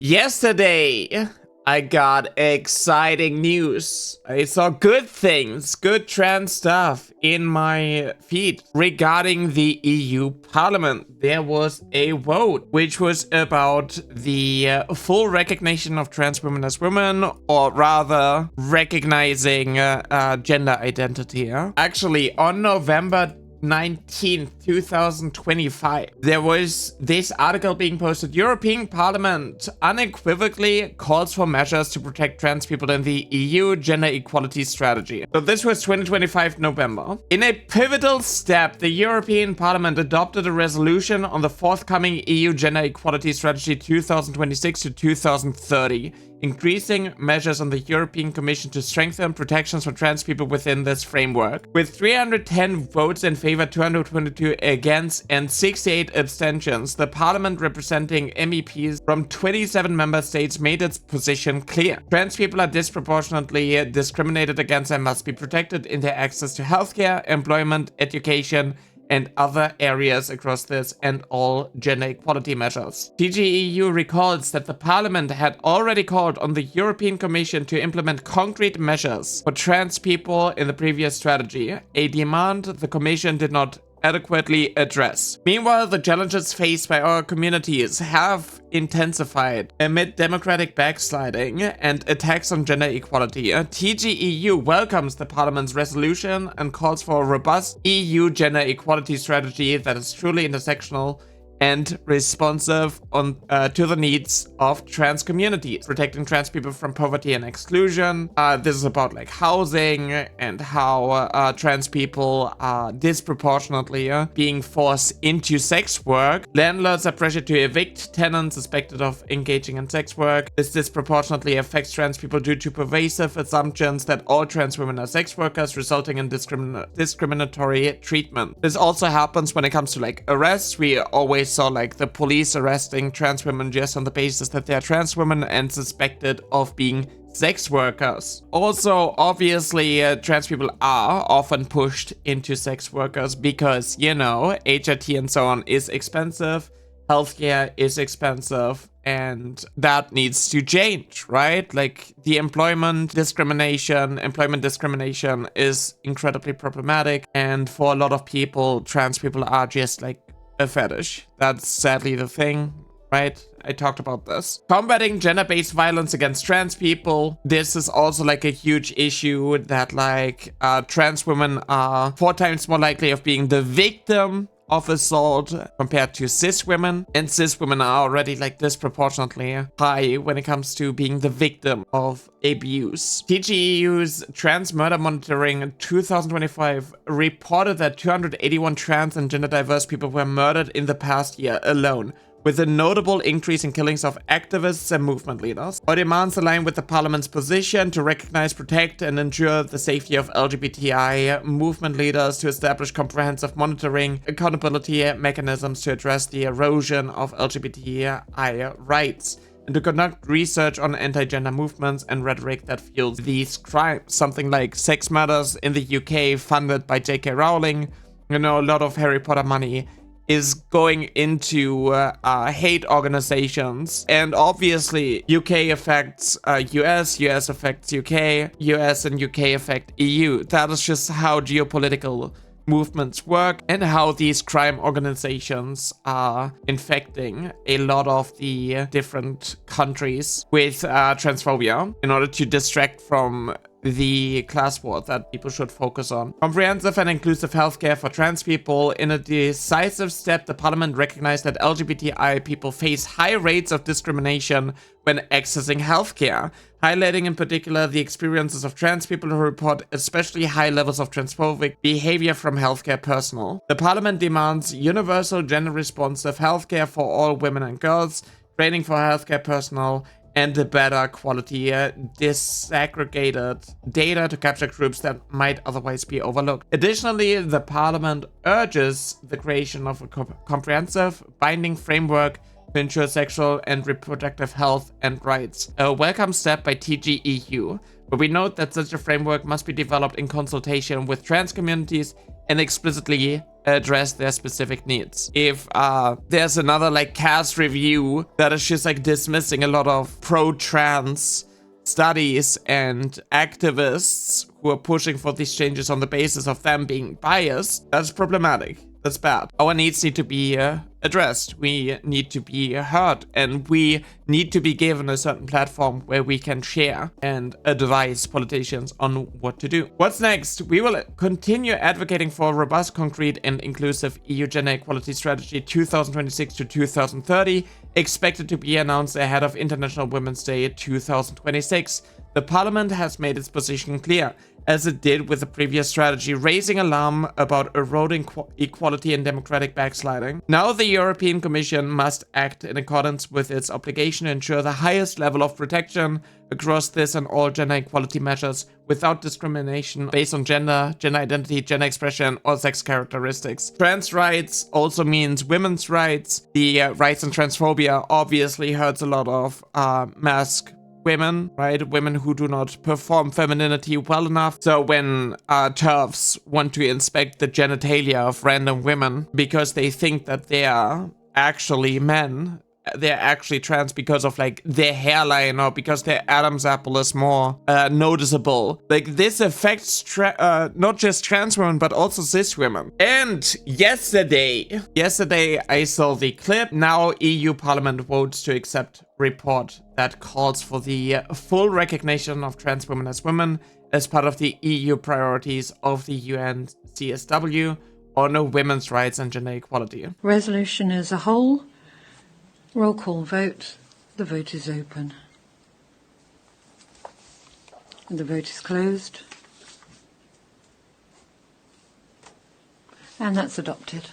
Yesterday, I got exciting news. I saw good things, good trans stuff in my feed regarding the EU Parliament. There was a vote which was about the full recognition of trans women as women, or rather recognizing gender identity. Actually, on November 19th, 2025, there was this article being posted. European Parliament unequivocally calls for measures to protect trans people in the EU gender equality strategy. So this was 2025 November. In a pivotal step, the European Parliament adopted a resolution on the forthcoming EU gender equality strategy 2026 to 2030. Increasing measures on the European Commission to strengthen protections for trans people within this framework. With 310 votes in favor, 222 against, and 68 abstentions, the Parliament representing MEPs from 27 member states made its position clear. Trans people are disproportionately discriminated against and must be protected in their access to healthcare, employment, education, and other areas across this and all gender equality measures. TGEU recalls that the Parliament had already called on the European Commission to implement concrete measures for trans people in the previous strategy, a demand the Commission did not adequately address. Meanwhile, the challenges faced by our communities have intensified amid democratic backsliding and attacks on gender equality. TGEU welcomes the Parliament's resolution and calls for a robust EU gender equality strategy that is truly intersectional and responsive to the needs of trans communities, protecting trans people from poverty and exclusion. This is about like housing and how trans people are disproportionately being forced into sex work. Landlords are pressured to evict tenants suspected of engaging in sex work. This disproportionately affects trans people due to pervasive assumptions that all trans women are sex workers, resulting in discriminatory treatment. This also happens when it comes to like arrests. We always saw like the police arresting trans women just on the basis that they are trans women and suspected of being sex workers. Also, obviously, trans people are often pushed into sex workers because, you know, HRT and so on is expensive, healthcare is expensive, and that needs to change, right? Like the employment discrimination is incredibly problematic, and for a lot of people, trans people are just like a fetish. That's sadly the thing, right? I talked about this. Combating gender-based violence against trans people. This is also like a huge issue that like trans women are 4 times more likely of being the victim of assault compared to cis women, and cis women are already like disproportionately high when it comes to being the victim of abuse. TGEU's Trans Murder Monitoring 2025 reported that 281 trans and gender diverse people were murdered in the past year alone, with a notable increase in killings of activists and movement leaders. Our demands align with the Parliament's position to recognize, protect, and ensure the safety of LGBTI movement leaders, to establish comprehensive monitoring, accountability mechanisms to address the erosion of LGBTI rights, and to conduct research on anti-gender movements and rhetoric that fuels these crimes. Something like Sex Matters in the UK, funded by J.K. Rowling. You know, a lot of Harry Potter money is going into hate organizations, and obviously UK affects US affects UK, US and UK affect EU. That is just how geopolitical movements work and how these crime organizations are infecting a lot of the different countries with transphobia in order to distract from the class war that people should focus on. Comprehensive and inclusive healthcare for trans people. In a decisive step, the Parliament recognized that LGBTI people face high rates of discrimination when accessing healthcare, highlighting in particular the experiences of trans people who report especially high levels of transphobic behavior from healthcare personnel. The Parliament demands universal gender-responsive healthcare for all women and girls, training for healthcare personnel, and a better quality disaggregated data to capture groups that might otherwise be overlooked. Additionally, the Parliament urges the creation of a comprehensive, binding framework to ensure sexual and reproductive health and rights. A welcome step by TGEU, but we note that such a framework must be developed in consultation with trans communities and explicitly address their specific needs. If there's another like cast review that is just like dismissing a lot of pro-trans studies and activists who are pushing for these changes on the basis of them being biased, that's problematic. That's bad. Our needs need to be addressed. We need to be heard, and we need to be given a certain platform where we can share and advise politicians on what to do. What's next? We will continue advocating for a robust, concrete, and inclusive EU gender equality strategy 2026 to 2030, expected to be announced ahead of International Women's Day 2026. The Parliament has made its position clear, as it did with the previous strategy, raising alarm about eroding equality and democratic backsliding. Now the European Commission must act in accordance with its obligation to ensure the highest level of protection across this and all gender equality measures without discrimination based on gender, gender identity, gender expression, or sex characteristics. Trans rights also means women's rights. The rights and transphobia obviously hurts a lot of mask women, right? Women who do not perform femininity well enough. So when TERFs want to inspect the genitalia of random women because they think that they are actually men, they're actually trans because of like their hairline or because their Adam's apple is more noticeable. Like this affects not just trans women but also cis women. And yesterday I saw the clip. Now EU Parliament votes to accept report that calls for the full recognition of trans women as part of the EU priorities of the UN CSW on women's rights and gender equality. Resolution as a whole. Roll call vote. The vote is open. And the vote is closed. And that's adopted.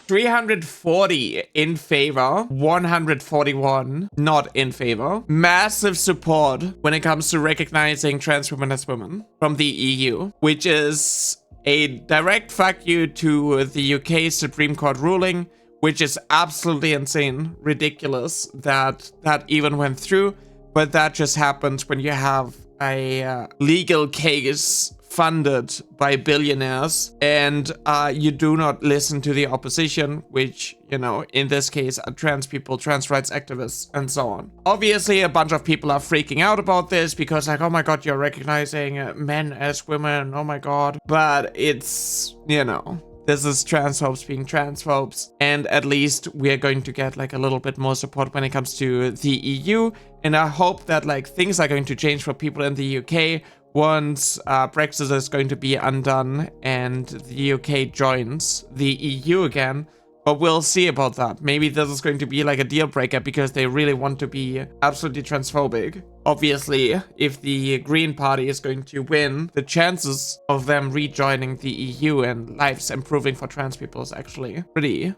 340 in favor, 141 not in favor. Massive support when it comes to recognizing trans women as women from the EU, which is a direct fuck you to the UK Supreme Court ruling, which is absolutely insane, ridiculous that that even went through. But that just happens when you have a legal case funded by billionaires and you do not listen to the opposition, which, you know, in this case are trans people, trans rights activists, and so on. Obviously, a bunch of people are freaking out about this because like, oh my god, you're recognizing men as women, oh my god. But it's, you know, this is transphobes being transphobes, and at least we are going to get like a little bit more support when it comes to the EU. And I hope that like things are going to change for people in the UK once Brexit is going to be undone and the UK joins the EU again. But we'll see about that. Maybe this is going to be like a deal breaker because they really want to be absolutely transphobic. Obviously, if the Green Party is going to win, the chances of them rejoining the EU and lives improving for trans people is actually pretty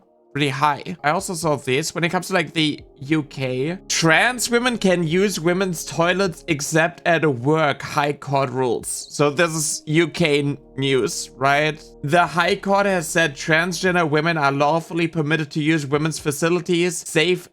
high. I also saw this when it comes to like the UK. Trans women can use women's toilets except at work, High Court rules. So this is UK news, right? The High Court has said transgender women are lawfully permitted to use women's facilities safe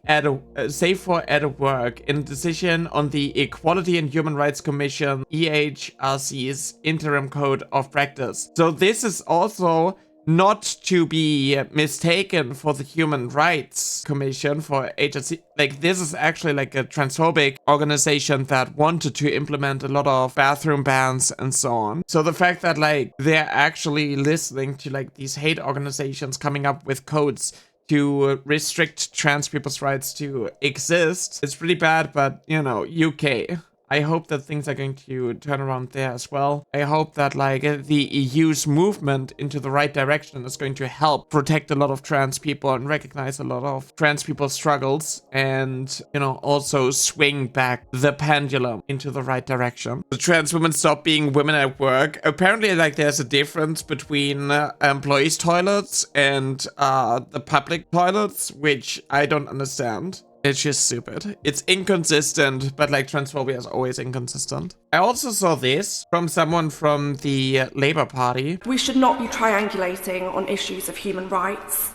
for at work in a decision on the Equality and Human Rights Commission EHRC's interim code of practice. So this is also not to be mistaken for the Human Rights Commission for HRC. Like, this is actually like a transphobic organization that wanted to implement a lot of bathroom bans and so on. So the fact that like they're actually listening to like these hate organizations coming up with codes to restrict trans people's rights to exist, it's pretty bad. But, you know, UK, I hope that things are going to turn around there as well. I hope that like the EU's movement into the right direction is going to help protect a lot of trans people and recognize a lot of trans people's struggles and, you know, also swing back the pendulum into the right direction. The trans women stop being women at work. Apparently, like there's a difference between employees' toilets and the public toilets, which I don't understand. It's just stupid. It's inconsistent, but like transphobia is always inconsistent. I also saw this from someone from the Labour Party. We should not be triangulating on issues of human rights.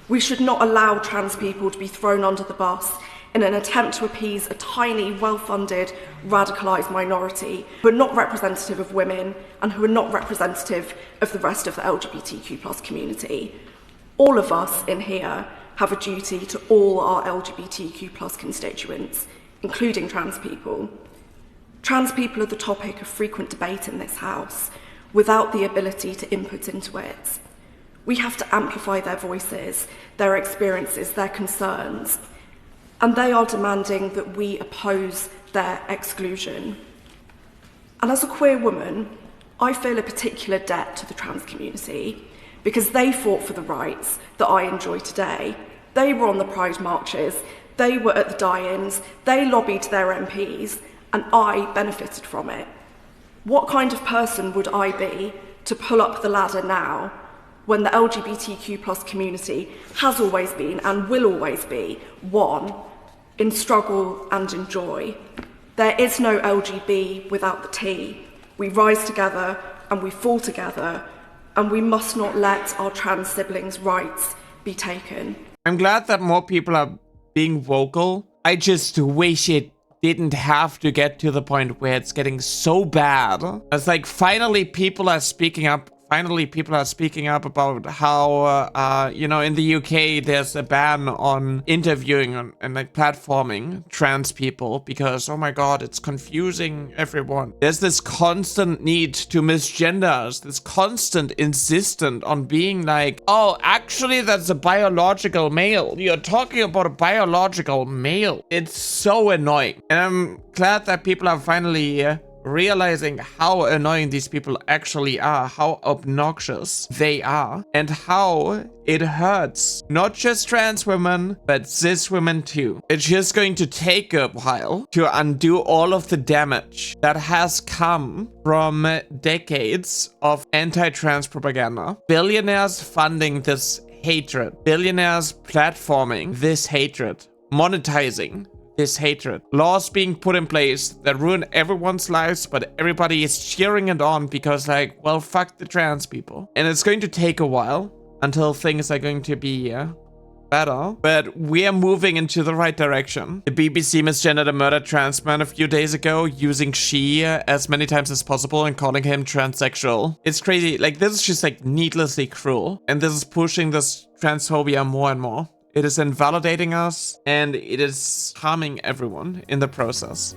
We should not allow trans people to be thrown under the bus in an attempt to appease a tiny, well-funded, radicalised minority who are not representative of women and who are not representative of the rest of the LGBTQ+ community. All of us in here have a duty to all our LGBTQ+ constituents, including trans people. Trans people are the topic of frequent debate in this House, without the ability to input into it. We have to amplify their voices, their experiences, their concerns, and they are demanding that we oppose their exclusion. And as a queer woman, I feel a particular debt to the trans community because they fought for the rights that I enjoy today. They were on the Pride marches, they were at the die-ins, they lobbied their MPs, and I benefited from it. What kind of person would I be to pull up the ladder now when the LGBTQ+ community has always been and will always be one in struggle and in joy? There is no LGB without the T. We rise together and we fall together, and we must not let our trans siblings' rights be taken. I'm glad that more people are being vocal. I just wish it didn't have to get to the point where it's getting so bad. It's like finally people are speaking up. Finally, people are speaking up about how, you know, in the UK, there's a ban on interviewing and like platforming trans people because, oh my God, it's confusing everyone. There's this constant need to misgender us, this constant insistent on being like, oh, actually, that's a biological male. You're talking about a biological male. It's so annoying. And I'm glad that people are finally realizing how annoying these people actually are, how obnoxious they are, and how it hurts not just trans women, but cis women too. It's just going to take a while to undo all of the damage that has come from decades of anti-trans propaganda. Billionaires funding this hatred, billionaires platforming this hatred, monetizing this hatred, laws being put in place that ruin everyone's lives, but everybody is cheering it on because like, well, fuck the trans people. And it's going to take a while until things are going to be better, but we are moving into the right direction. The BBC misgendered a murdered trans man a few days ago using she as many times as possible and calling him transsexual. It's crazy. Like, this is just like needlessly cruel, and this is pushing this transphobia more and more. It is invalidating us, and it is harming everyone in the process.